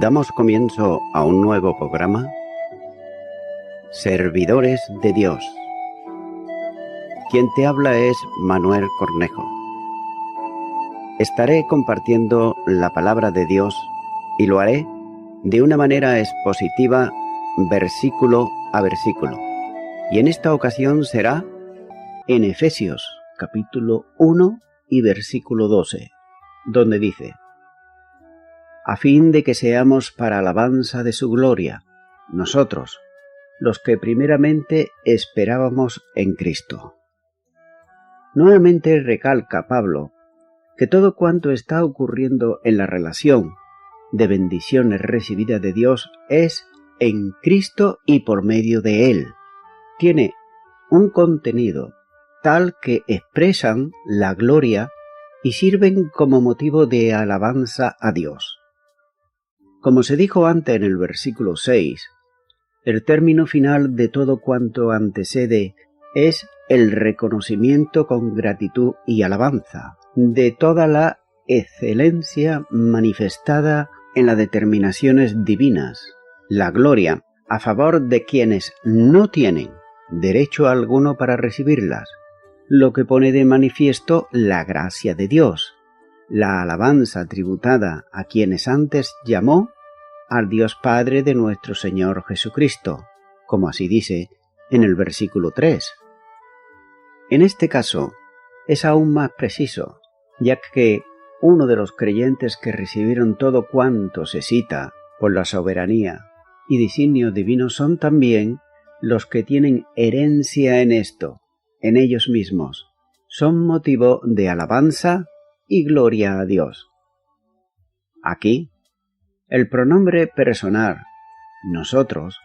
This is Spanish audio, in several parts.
Damos comienzo a un nuevo programa, Servidores de Dios. Quien te habla es Manuel Cornejo. Estaré compartiendo la palabra de Dios y lo haré de una manera expositiva, versículo a versículo. Y en esta ocasión será en Efesios, capítulo 1 y versículo 12, donde dice: a fin de que seamos para alabanza de su gloria, nosotros, los que primeramente esperábamos en Cristo. Nuevamente recalca Pablo que todo cuanto está ocurriendo en la relación de bendiciones recibidas de Dios es en Cristo y por medio de Él. Tiene un contenido tal que expresan la gloria y sirven como motivo de alabanza a Dios. Como se dijo antes en el versículo 6, el término final de todo cuanto antecede es el reconocimiento con gratitud y alabanza de toda la excelencia manifestada en las determinaciones divinas, la gloria a favor de quienes no tienen derecho alguno para recibirlas, lo que pone de manifiesto la gracia de Dios, la alabanza tributada a quienes antes llamó al Dios Padre de nuestro Señor Jesucristo, como así dice en el versículo 3. En este caso es aún más preciso, ya que uno de los creyentes que recibieron todo cuanto se cita por la soberanía y designio divino son también los que tienen herencia en esto, en ellos mismos, son motivo de alabanza y gloria a Dios. Aquí, el pronombre personal, nosotros,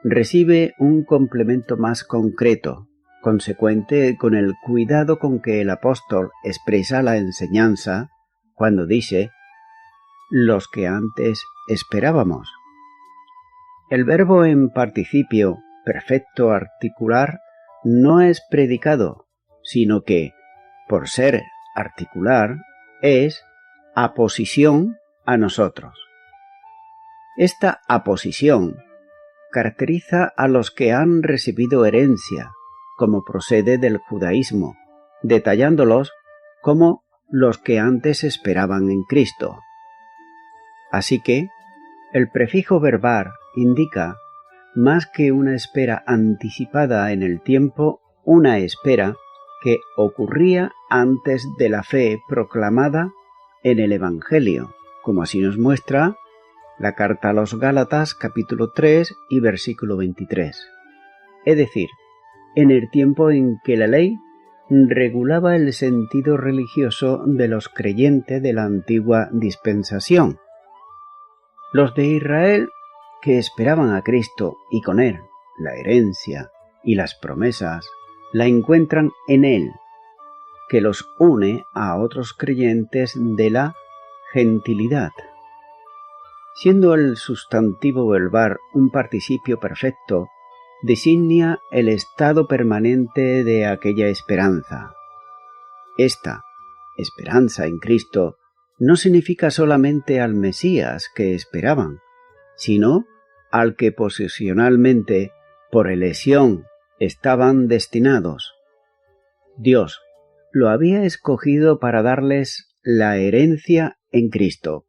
recibe un complemento más concreto, consecuente con el cuidado con que el apóstol expresa la enseñanza cuando dice los que antes esperábamos. El verbo en participio perfecto articular no es predicado, sino que, por ser articular, es aposición a nosotros. Esta aposición caracteriza a los que han recibido herencia, como procede del judaísmo, detallándolos como los que antes esperaban en Cristo. Así que, el prefijo verbal indica, más que una espera anticipada en el tiempo, una espera que ocurría antes de la fe proclamada en el Evangelio, como así nos muestra la carta a los Gálatas, capítulo 3 y versículo 23. Es decir, en el tiempo en que la ley regulaba el sentido religioso de los creyentes de la antigua dispensación. Los de Israel, que esperaban a Cristo y con Él la herencia y las promesas, la encuentran en Él, que los une a otros creyentes de la gentilidad. Siendo el sustantivo verbal un participio perfecto, designa el estado permanente de aquella esperanza. Esta esperanza en Cristo no significa solamente al Mesías que esperaban, sino al que posesionalmente, por elección, estaban destinados. Dios lo había escogido para darles la herencia en Cristo.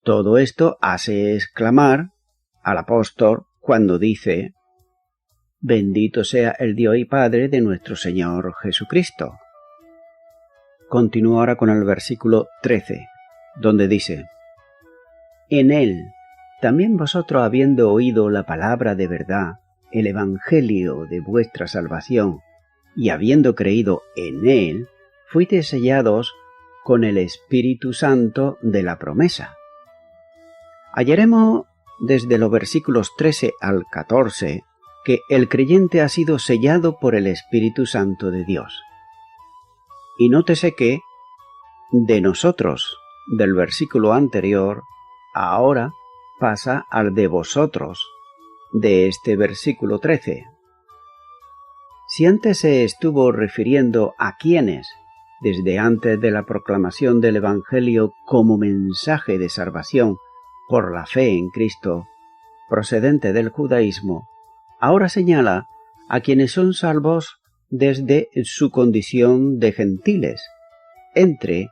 Todo esto hace exclamar al apóstol cuando dice: bendito sea el Dios y Padre de nuestro Señor Jesucristo. Continúo ahora con el versículo 13, donde dice: en Él, también vosotros habiendo oído la palabra de verdad, el evangelio de vuestra salvación, y habiendo creído en Él, fuisteis sellados con el Espíritu Santo de la promesa. Hallaremos desde los versículos 13 al 14 que el creyente ha sido sellado por el Espíritu Santo de Dios. Y nótese que de nosotros, del versículo anterior, ahora pasa al de vosotros, de este versículo 13. Si antes se estuvo refiriendo a quienes, desde antes de la proclamación del Evangelio como mensaje de salvación, por la fe en Cristo, procedente del judaísmo, ahora señala a quienes son salvos desde su condición de gentiles, entre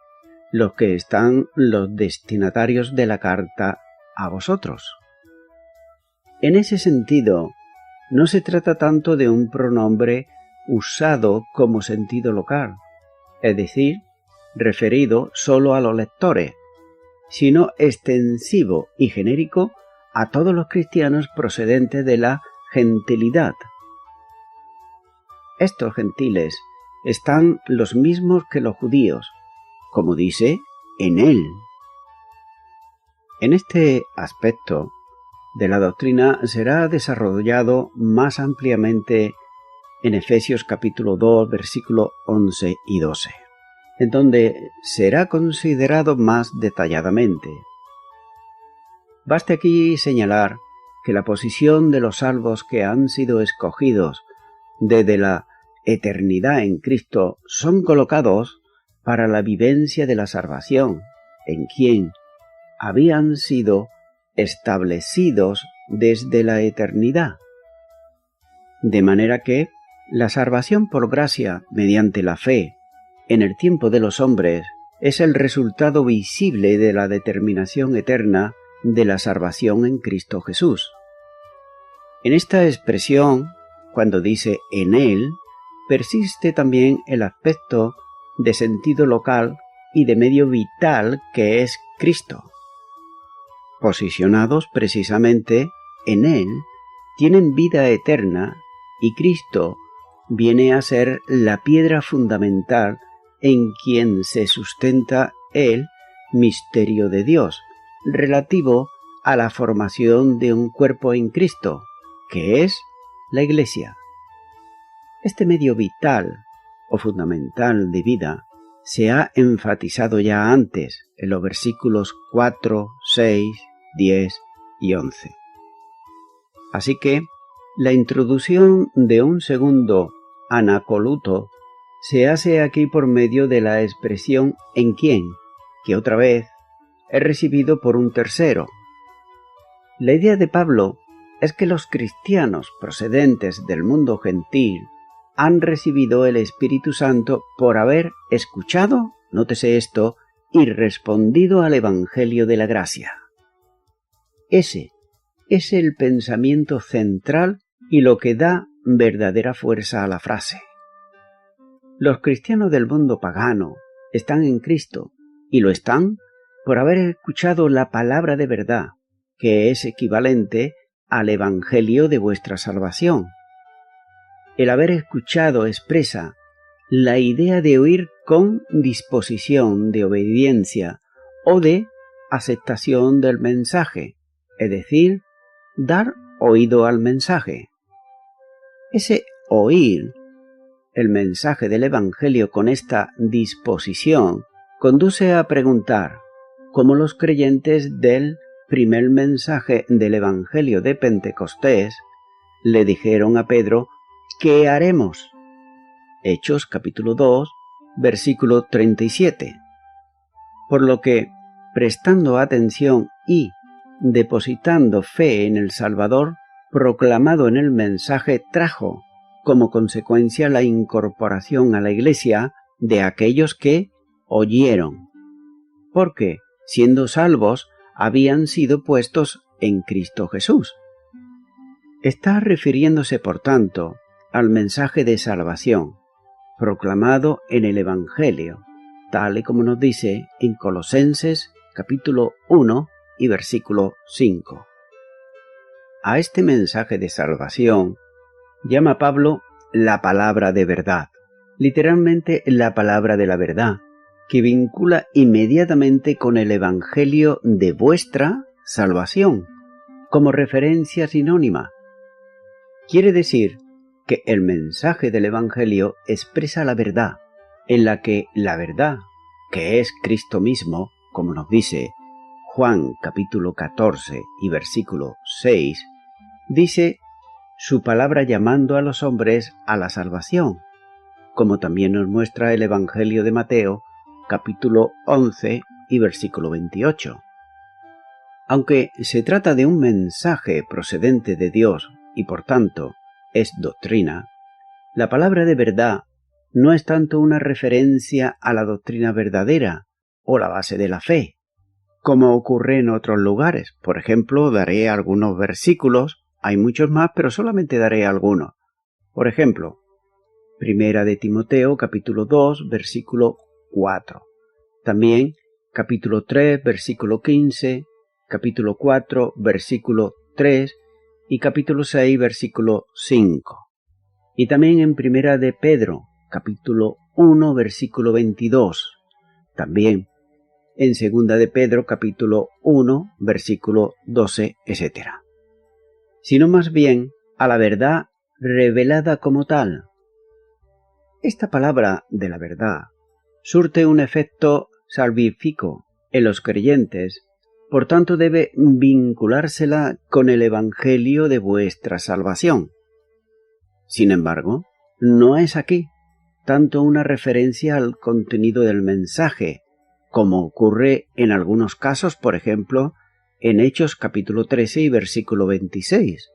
los que están los destinatarios de la carta a vosotros. En ese sentido, no se trata tanto de un pronombre usado como sentido local, es decir, referido solo a los lectores, sino extensivo y genérico a todos los cristianos procedentes de la gentilidad. Estos gentiles están los mismos que los judíos, como dice, en él. En este aspecto de la doctrina será desarrollado más ampliamente en Efesios capítulo 2, versículos 11 y 12, en donde será considerado más detalladamente. Baste aquí señalar que la posición de los salvos que han sido escogidos desde la eternidad en Cristo son colocados para la vivencia de la salvación, en quien habían sido establecidos desde la eternidad. De manera que la salvación por gracia mediante la fe en el tiempo de los hombres es el resultado visible de la determinación eterna de la salvación en Cristo Jesús. En esta expresión, cuando dice en él, persiste también el aspecto de sentido local y de medio vital que es Cristo. Posicionados precisamente en él, tienen vida eterna y Cristo viene a ser la piedra fundamental en quien se sustenta el misterio de Dios, relativo a la formación de un cuerpo en Cristo, que es la Iglesia. Este medio vital o fundamental de vida se ha enfatizado ya antes en los versículos 4, 6, 10 y 11. Así que la introducción de un segundo anacoluto se hace aquí por medio de la expresión en quien, que otra vez es recibido por un tercero. La idea de Pablo es que los cristianos procedentes del mundo gentil han recibido el Espíritu Santo por haber escuchado, nótese esto, y respondido al Evangelio de la gracia. Ese es el pensamiento central y lo que da verdadera fuerza a la frase. Los cristianos del mundo pagano están en Cristo, y lo están por haber escuchado la palabra de verdad, que es equivalente al Evangelio de vuestra salvación. El haber escuchado expresa la idea de oír con disposición de obediencia o de aceptación del mensaje, es decir, dar oído al mensaje. Ese oír el mensaje del Evangelio con esta disposición conduce a preguntar, como los creyentes del primer mensaje del Evangelio de Pentecostés le dijeron a Pedro, ¿qué haremos? Hechos capítulo 2, versículo 37. Por lo que, prestando atención y depositando fe en el Salvador, proclamado en el mensaje, trajo como consecuencia la incorporación a la Iglesia de aquellos que oyeron, porque, siendo salvos, habían sido puestos en Cristo Jesús. Está refiriéndose, por tanto, al mensaje de salvación, proclamado en el Evangelio, tal y como nos dice en Colosenses capítulo 1 y versículo 5. A este mensaje de salvación llama Pablo la palabra de verdad, literalmente la palabra de la verdad, que vincula inmediatamente con el Evangelio de vuestra salvación, como referencia sinónima. Quiere decir que el mensaje del Evangelio expresa la verdad, en la que la verdad, que es Cristo mismo, como nos dice Juan capítulo 14 y versículo 6, dice su palabra llamando a los hombres a la salvación, como también nos muestra el Evangelio de Mateo capítulo 11 y versículo 28. Aunque se trata de un mensaje procedente de Dios y por tanto es doctrina, la palabra de verdad no es tanto una referencia a la doctrina verdadera o la base de la fe, como ocurre en otros lugares. Por ejemplo, daré algunos versículos, hay muchos más, pero solamente daré algunos. Por ejemplo, Primera de Timoteo, capítulo 2, versículo 4. También capítulo 3, versículo 15, capítulo 4, versículo 3 y capítulo 6, versículo 5. Y también en Primera de Pedro, capítulo 1, versículo 22. También en Segunda de Pedro, capítulo 1, versículo 12, etc. Sino más bien a la verdad revelada como tal. Esta palabra de la verdad surte un efecto salvífico en los creyentes, por tanto debe vinculársela con el Evangelio de vuestra salvación. Sin embargo, no es aquí tanto una referencia al contenido del mensaje, como ocurre en algunos casos, por ejemplo, en Hechos capítulo 13 y versículo 26,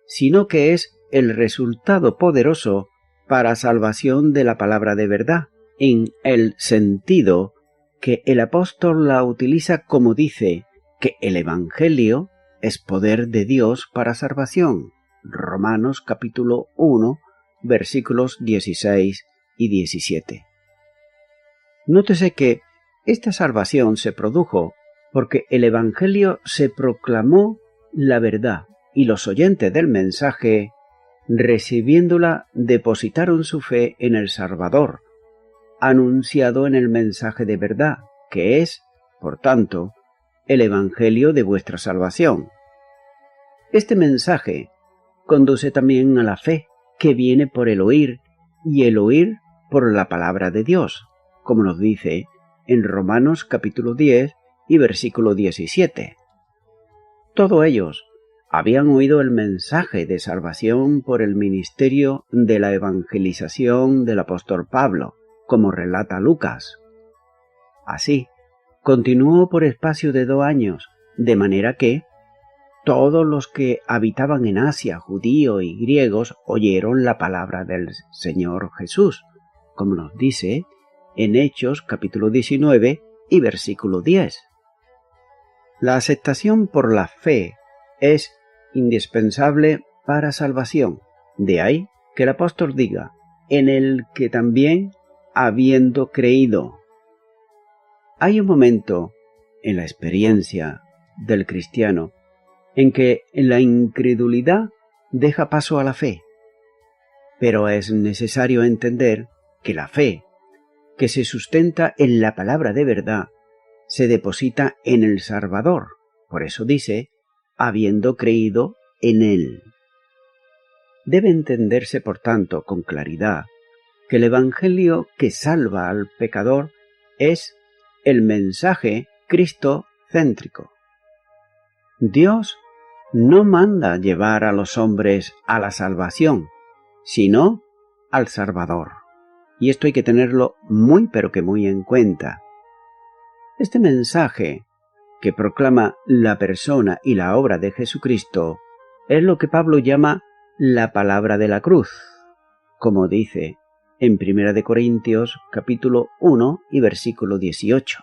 sino que es el resultado poderoso para salvación de la palabra de verdad, en el sentido que el apóstol la utiliza como dice que el Evangelio es poder de Dios para salvación. Romanos capítulo 1, versículos 16 y 17. Nótese que esta salvación se produjo porque el Evangelio se proclamó la verdad y los oyentes del mensaje, recibiéndola, depositaron su fe en el Salvador, anunciado en el mensaje de verdad, que es, por tanto, el Evangelio de vuestra salvación. Este mensaje conduce también a la fe, que viene por el oír, y el oír por la palabra de Dios, como nos dice en Romanos capítulo 10 y versículo 17. Todos ellos habían oído el mensaje de salvación por el ministerio de la evangelización del apóstol Pablo, como relata Lucas. Así, continuó por espacio de 2 años, de manera que todos los que habitaban en Asia, judíos y griegos, oyeron la palabra del Señor Jesús, como nos dice en Hechos capítulo 19 y versículo 10. La aceptación por la fe es indispensable para salvación. De ahí que el apóstol diga, en el que también habiendo creído. Hay un momento en la experiencia del cristiano en que la incredulidad deja paso a la fe, pero es necesario entender que la fe, que se sustenta en la palabra de verdad, se deposita en el Salvador. Por eso dice, habiendo creído en Él. Debe entenderse, por tanto, con claridad, que el Evangelio que salva al pecador es el mensaje cristocéntrico. Dios no manda llevar a los hombres a la salvación, sino al Salvador. Y esto hay que tenerlo muy pero que muy en cuenta. Este mensaje, que proclama la persona y la obra de Jesucristo, es lo que Pablo llama la palabra de la cruz, como dice en 1 Corintios capítulo 1 y versículo 18,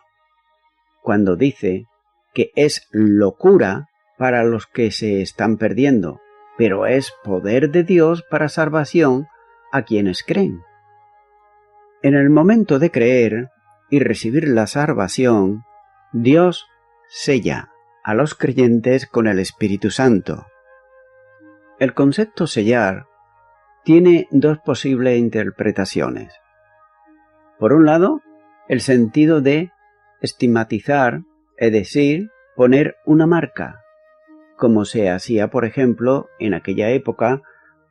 cuando dice que es locura para los que se están perdiendo, pero es poder de Dios para salvación a quienes creen. En el momento de creer y recibir la salvación, Dios sella a los creyentes con el Espíritu Santo. El concepto sellar tiene 2 posibles interpretaciones. Por un lado, el sentido de estigmatizar, es decir, poner una marca, como se hacía, por ejemplo, en aquella época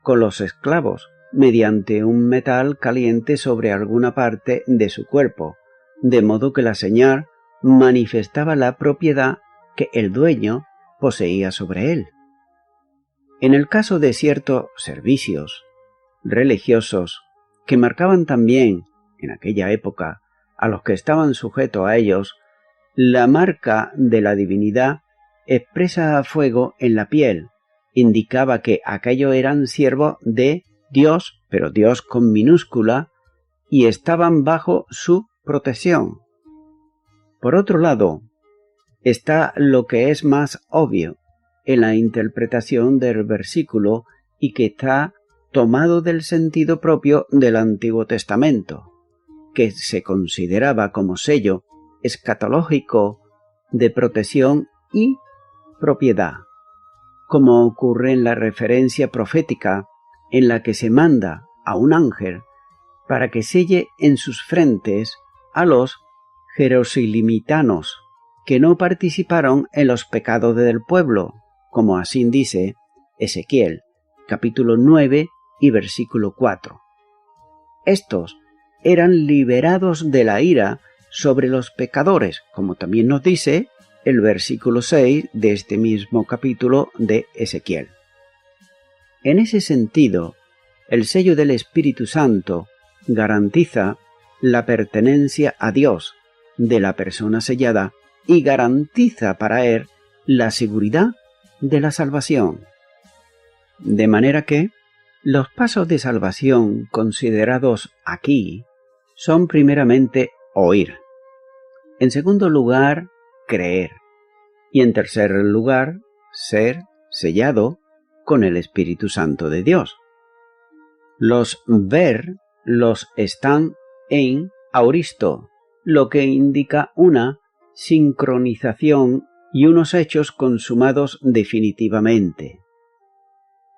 con los esclavos, mediante un metal caliente sobre alguna parte de su cuerpo, de modo que la señal manifestaba la propiedad que el dueño poseía sobre él. En el caso de ciertos servicios religiosos que marcaban también, en aquella época, a los que estaban sujetos a ellos, la marca de la divinidad expresa a fuego en la piel, indicaba que aquellos eran siervos de Dios, pero Dios con minúscula, y estaban bajo su protección. Por otro lado, está lo que es más obvio en la interpretación del versículo y que está tomado del sentido propio del Antiguo Testamento, que se consideraba como sello escatológico de protección y propiedad, como ocurre en la referencia profética en la que se manda a un ángel para que selle en sus frentes a los jerosolimitanos que no participaron en los pecados del pueblo, como así dice Ezequiel, capítulo 9 y versículo 4. Estos eran liberados de la ira sobre los pecadores, como también nos dice el versículo 6 de este mismo capítulo de Ezequiel. En ese sentido, el sello del Espíritu Santo garantiza la pertenencia a Dios de la persona sellada y garantiza para él la seguridad de la salvación. De manera que los pasos de salvación considerados aquí son primeramente oír, en segundo lugar creer y en tercer lugar ser sellado con el Espíritu Santo de Dios. Los ver los están en auristo, lo que indica una sincronización y unos hechos consumados definitivamente.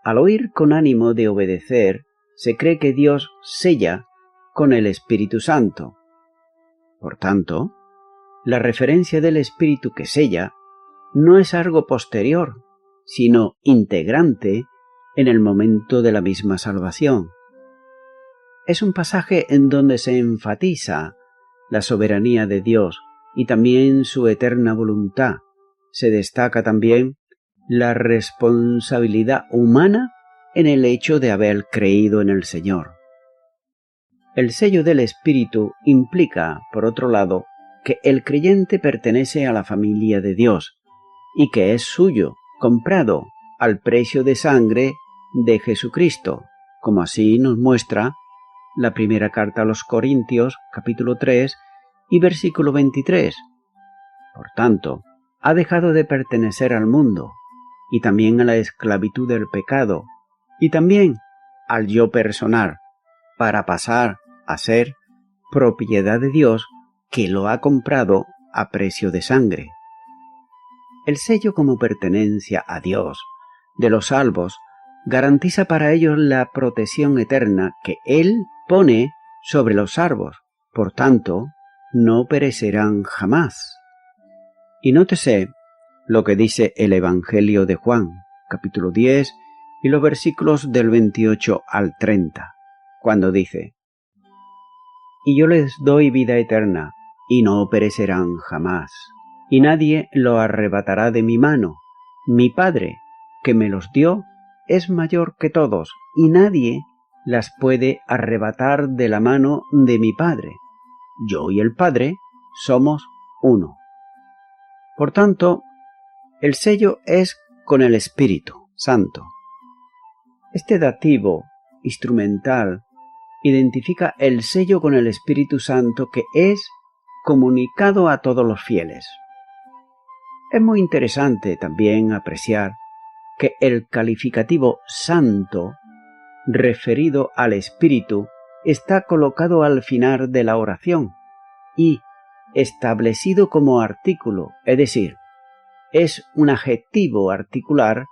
Al oír con ánimo de obedecer, se cree que Dios sella con el Espíritu Santo. Por tanto, la referencia del Espíritu que sella no es algo posterior, sino integrante en el momento de la misma salvación. Es un pasaje en donde se enfatiza la soberanía de Dios y también su eterna voluntad. Se destaca también la responsabilidad humana en el hecho de haber creído en el Señor. El sello del Espíritu implica, por otro lado, que el creyente pertenece a la familia de Dios y que es suyo, comprado al precio de sangre de Jesucristo, como así nos muestra la primera carta a los Corintios, capítulo 3 y versículo 23. Por tanto, ha dejado de pertenecer al mundo y también a la esclavitud del pecado y también al yo personal para pasar a ser propiedad de Dios que lo ha comprado a precio de sangre. El sello como pertenencia a Dios de los salvos garantiza para ellos la protección eterna que Él pone sobre los salvos, por tanto, no perecerán jamás. Y nótese lo que dice el Evangelio de Juan, capítulo 10, y los versículos del 28 al 30, cuando dice: «Y yo les doy vida eterna, y no perecerán jamás, y nadie lo arrebatará de mi mano. Mi Padre, que me los dio, es mayor que todos, y nadie las puede arrebatar de la mano de mi Padre. Yo y el Padre somos uno». Por tanto, el sello es con el Espíritu Santo. Este dativo instrumental identifica el sello con el Espíritu Santo que es comunicado a todos los fieles. Es muy interesante también apreciar que el calificativo santo referido al Espíritu está colocado al final de la oración y establecido como artículo, es decir, es un adjetivo articular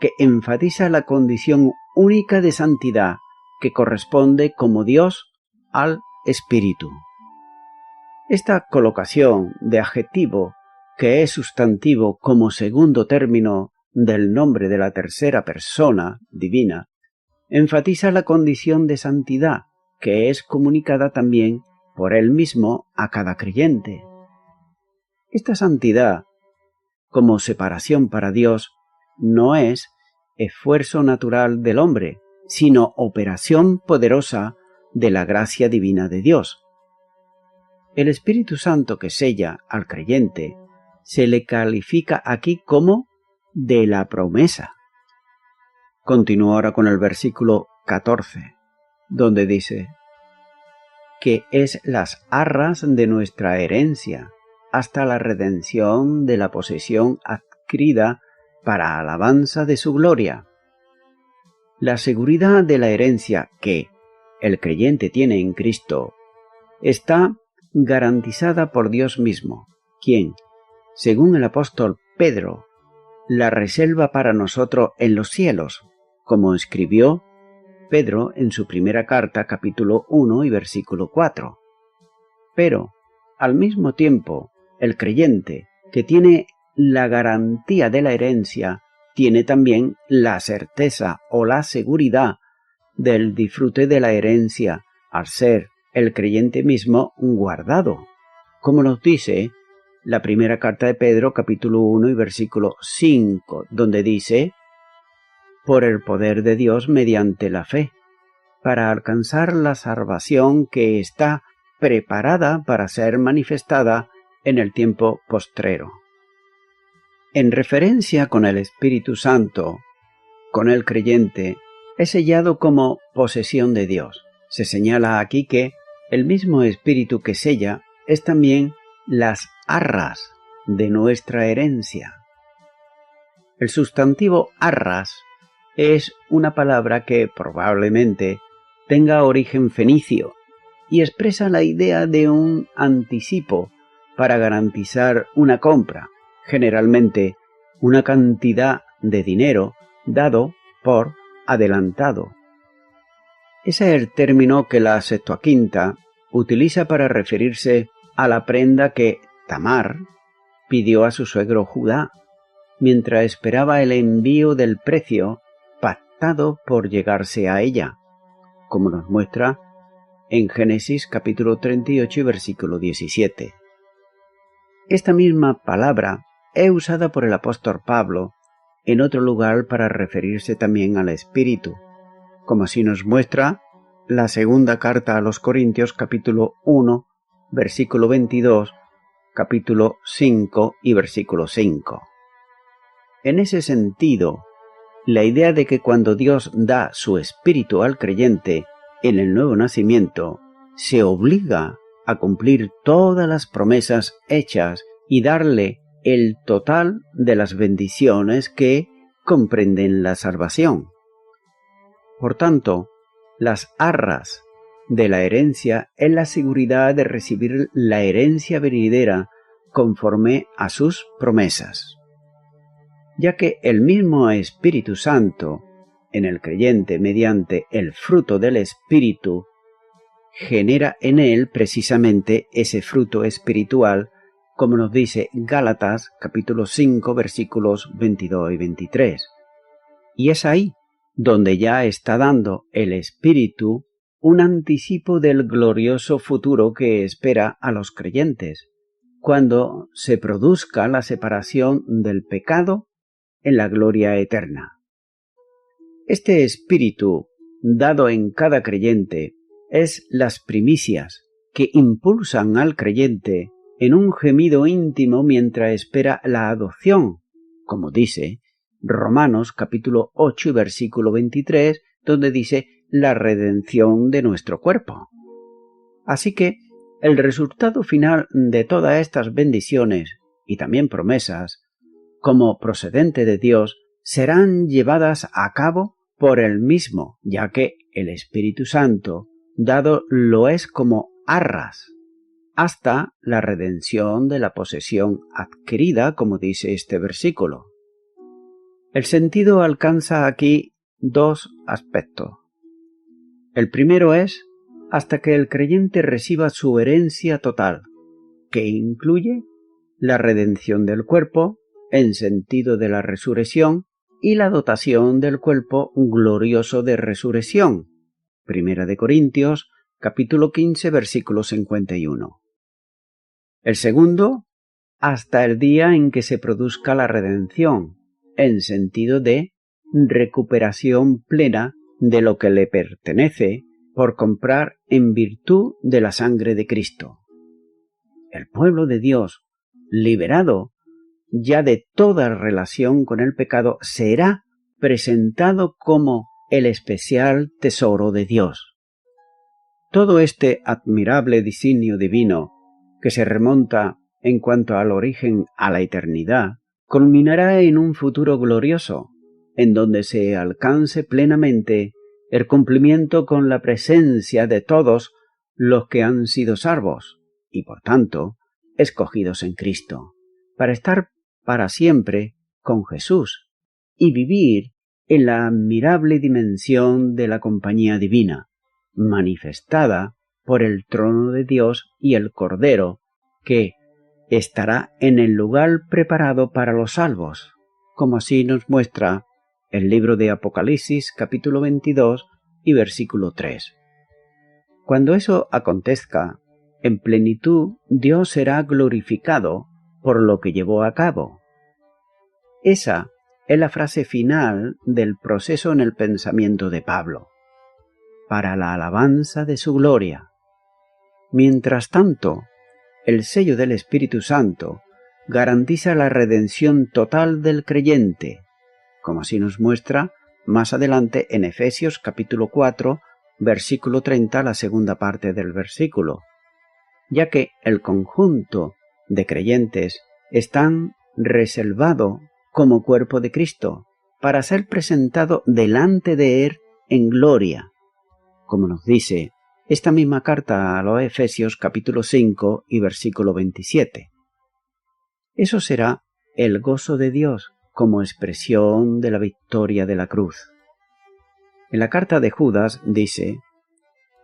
que enfatiza la condición única de santidad que corresponde como Dios al Espíritu. Esta colocación de adjetivo, que es sustantivo como segundo término del nombre de la tercera persona divina, enfatiza la condición de santidad que es comunicada también por Él mismo a cada creyente. Esta santidad, como separación para Dios, no es esfuerzo natural del hombre, sino operación poderosa de la gracia divina de Dios. El Espíritu Santo que sella al creyente se le califica aquí como de la promesa. Continúo ahora con el versículo 14, donde dice que es las arras de nuestra herencia, hasta la redención de la posesión adquirida para alabanza de su gloria. La seguridad de la herencia que el creyente tiene en Cristo está garantizada por Dios mismo, quien, según el apóstol Pedro, la reserva para nosotros en los cielos, como escribió Pedro en su primera carta, capítulo 1 y versículo 4. Pero, al mismo tiempo, el creyente que tiene la garantía de la herencia tiene también la certeza o la seguridad del disfrute de la herencia al ser el creyente mismo guardado, como nos dice la primera carta de Pedro, capítulo 1 y versículo 5, donde dice: por el poder de Dios mediante la fe, para alcanzar la salvación que está preparada para ser manifestada en el tiempo postrero. En referencia con el Espíritu Santo, con el creyente, es sellado como posesión de Dios. Se señala aquí que el mismo Espíritu que sella es también las arras de nuestra herencia. El sustantivo arras es una palabra que probablemente tenga origen fenicio y expresa la idea de un anticipo para garantizar una compra, generalmente una cantidad de dinero dado por adelantado. Ese es el término que la Septuaginta utiliza para referirse a la prenda que Tamar pidió a su suegro Judá, mientras esperaba el envío del precio pactado por llegarse a ella, como nos muestra en Génesis capítulo 38 y versículo 17. Esta misma palabra es usada por el apóstol Pablo en otro lugar para referirse también al Espíritu, como así nos muestra la segunda carta a los Corintios capítulo 1, versículo 22, capítulo 5 y versículo 5. En ese sentido, la idea de que cuando Dios da su Espíritu al creyente en el nuevo nacimiento, se obliga a cumplir todas las promesas hechas y darle el total de las bendiciones que comprenden la salvación. Por tanto, las arras de la herencia es la seguridad de recibir la herencia venidera conforme a sus promesas, ya que el mismo Espíritu Santo en el creyente mediante el fruto del Espíritu genera en él precisamente ese fruto espiritual, como nos dice Gálatas capítulo 5 versículos 22 y 23. Y es ahí donde ya está dando el Espíritu un anticipo del glorioso futuro que espera a los creyentes, cuando se produzca la separación del pecado en la gloria eterna. Este Espíritu, dado en cada creyente, es las primicias que impulsan al creyente en un gemido íntimo mientras espera la adopción, como dice Romanos capítulo 8 versículo 23, donde dice la redención de nuestro cuerpo. Así que el resultado final de todas estas bendiciones y también promesas, como procedente de Dios, serán llevadas a cabo por él mismo, ya que el Espíritu Santo dado lo es como arras, hasta la redención de la posesión adquirida, como dice este versículo. El sentido alcanza aquí dos aspectos. El primero es hasta que el creyente reciba su herencia total, que incluye la redención del cuerpo, en sentido de la resurrección, y la dotación del cuerpo glorioso de resurrección. Primera de Corintios, capítulo 15, versículo 51. El segundo, hasta el día en que se produzca la redención, en sentido de recuperación plena de lo que le pertenece por comprar en virtud de la sangre de Cristo. El pueblo de Dios, liberado ya de toda relación con el pecado, será presentado como el especial tesoro de Dios. Todo este admirable designio divino, que se remonta en cuanto al origen a la eternidad, culminará en un futuro glorioso, en donde se alcance plenamente el cumplimiento con la presencia de todos los que han sido salvos y, por tanto, escogidos en Cristo, para estar para siempre con Jesús y vivir en la admirable dimensión de la compañía divina, manifestada por el trono de Dios y el Cordero, que estará en el lugar preparado para los salvos, como así nos muestra el libro de Apocalipsis capítulo 22 y versículo 3. Cuando eso acontezca, en plenitud Dios será glorificado por lo que llevó a cabo. Esa es la frase final del proceso en el pensamiento de Pablo, para la alabanza de su gloria. Mientras tanto, el sello del Espíritu Santo garantiza la redención total del creyente, como así nos muestra más adelante en Efesios capítulo 4, versículo 30, la segunda parte del versículo, ya que el conjunto de creyentes están reservado como cuerpo de Cristo para ser presentado delante de Él en gloria, como nos dice esta misma carta a los Efesios capítulo 5 y versículo 27. Eso será el gozo de Dios como expresión de la victoria de la cruz. En la carta de Judas dice,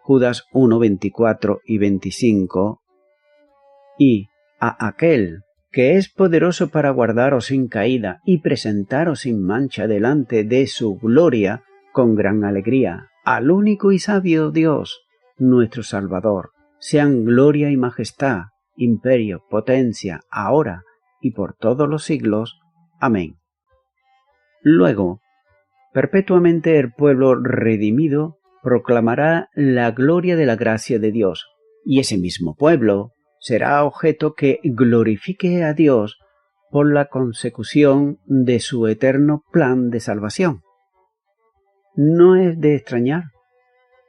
Judas 1, 24 y 25, y a aquel que es poderoso para guardaros sin caída y presentaros sin mancha delante de su gloria con gran alegría, al único y sabio Dios, nuestro Salvador, sean gloria y majestad, imperio, potencia, ahora y por todos los siglos. Amén. Luego, perpetuamente el pueblo redimido proclamará la gloria de la gracia de Dios, y ese mismo pueblo será objeto que glorifique a Dios por la consecución de su eterno plan de salvación. No es de extrañar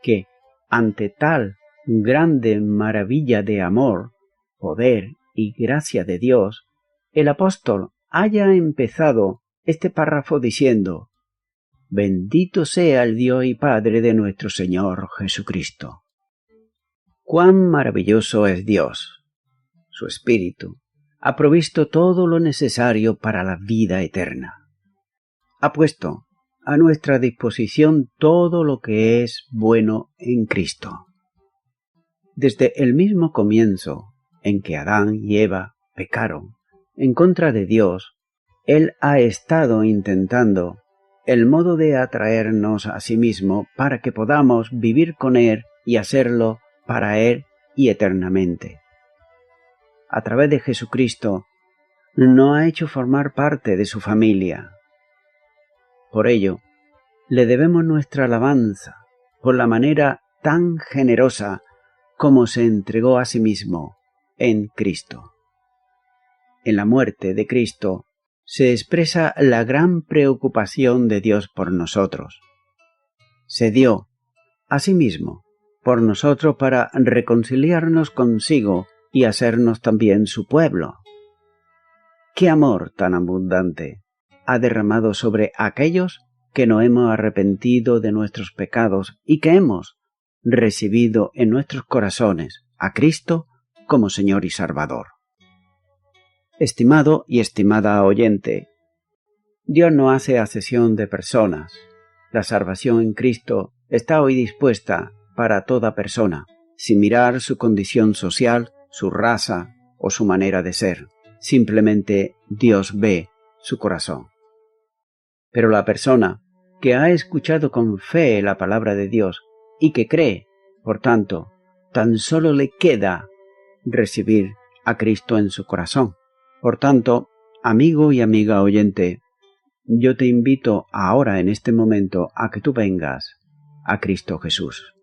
que, ante tal grande maravilla de amor, poder y gracia de Dios, el apóstol haya empezado este párrafo diciendo: Bendito sea el Dios y Padre de nuestro Señor Jesucristo. ¡Cuán maravilloso es Dios! Su Espíritu ha provisto todo lo necesario para la vida eterna. Ha puesto a nuestra disposición todo lo que es bueno en Cristo. Desde el mismo comienzo en que Adán y Eva pecaron en contra de Dios, Él ha estado intentando el modo de atraernos a sí mismo para que podamos vivir con Él y hacerlo para Él y eternamente. A través de Jesucristo, nos ha hecho formar parte de su familia. Por ello, le debemos nuestra alabanza por la manera tan generosa como se entregó a sí mismo en Cristo. En la muerte de Cristo se expresa la gran preocupación de Dios por nosotros. Se dio a sí mismo por nosotros para reconciliarnos consigo y hacernos también su pueblo. ¡Qué amor tan abundante ha derramado sobre aquellos que nos hemos arrepentido de nuestros pecados y que hemos recibido en nuestros corazones a Cristo como Señor y Salvador! Estimado y estimada oyente, Dios no hace acepción de personas. La salvación en Cristo está hoy dispuesta para toda persona, sin mirar su condición social, su raza o su manera de ser. Simplemente Dios ve su corazón. Pero la persona que ha escuchado con fe la palabra de Dios y que cree, por tanto, tan solo le queda recibir a Cristo en su corazón. Por tanto, amigo y amiga oyente, yo te invito ahora en este momento a que tú vengas a Cristo Jesús,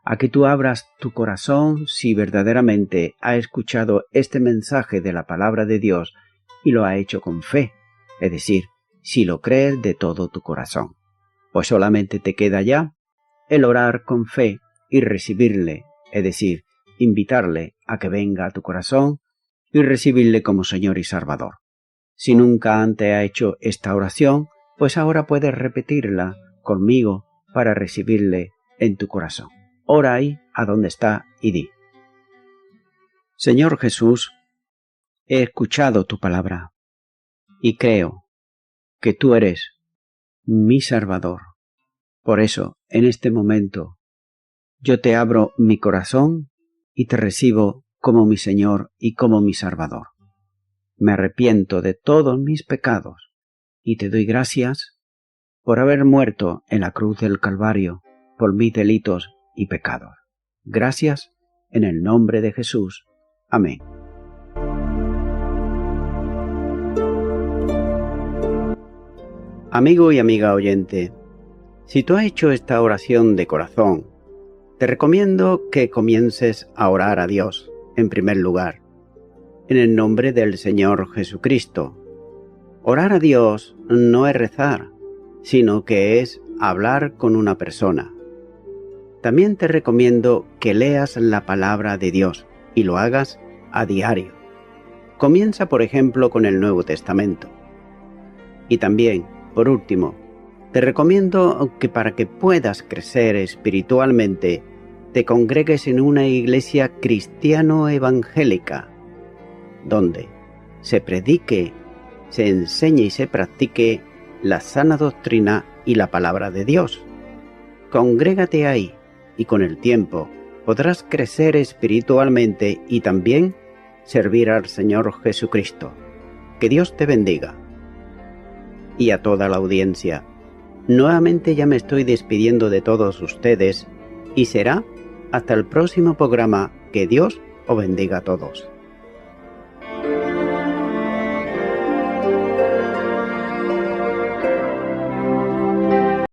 a que tú abras tu corazón si verdaderamente has escuchado este mensaje de la palabra de Dios y lo ha hecho con fe, es decir, si lo crees de todo tu corazón. Pues solamente te queda ya el orar con fe y recibirle, es decir, invitarle a que venga a tu corazón y recibirle como Señor y Salvador. Si nunca antes has hecho esta oración, pues ahora puedes repetirla conmigo para recibirle en tu corazón. Ora ahí a donde está y di: Señor Jesús, he escuchado tu palabra y creo que tú eres mi Salvador. Por eso, en este momento, yo te abro mi corazón y te recibo como mi Señor y como mi Salvador. Me arrepiento de todos mis pecados y te doy gracias por haber muerto en la cruz del Calvario por mis delitos y pecados. Gracias en el nombre de Jesús. Amén. Amigo y amiga oyente, si tú has hecho esta oración de corazón, te recomiendo que comiences a orar a Dios, en primer lugar, en el nombre del Señor Jesucristo. Orar a Dios no es rezar, sino que es hablar con una persona. También te recomiendo que leas la palabra de Dios y lo hagas a diario. Comienza, por ejemplo, con el Nuevo Testamento. Y también, por último, te recomiendo que para que puedas crecer espiritualmente, te congregues en una iglesia cristiano-evangélica, donde se predique, se enseñe y se practique la sana doctrina y la palabra de Dios. Congrégate ahí y con el tiempo podrás crecer espiritualmente y también servir al Señor Jesucristo. Que Dios te bendiga. Y a toda la audiencia, nuevamente ya me estoy despidiendo de todos ustedes y será hasta el próximo programa. Que Dios os bendiga a todos.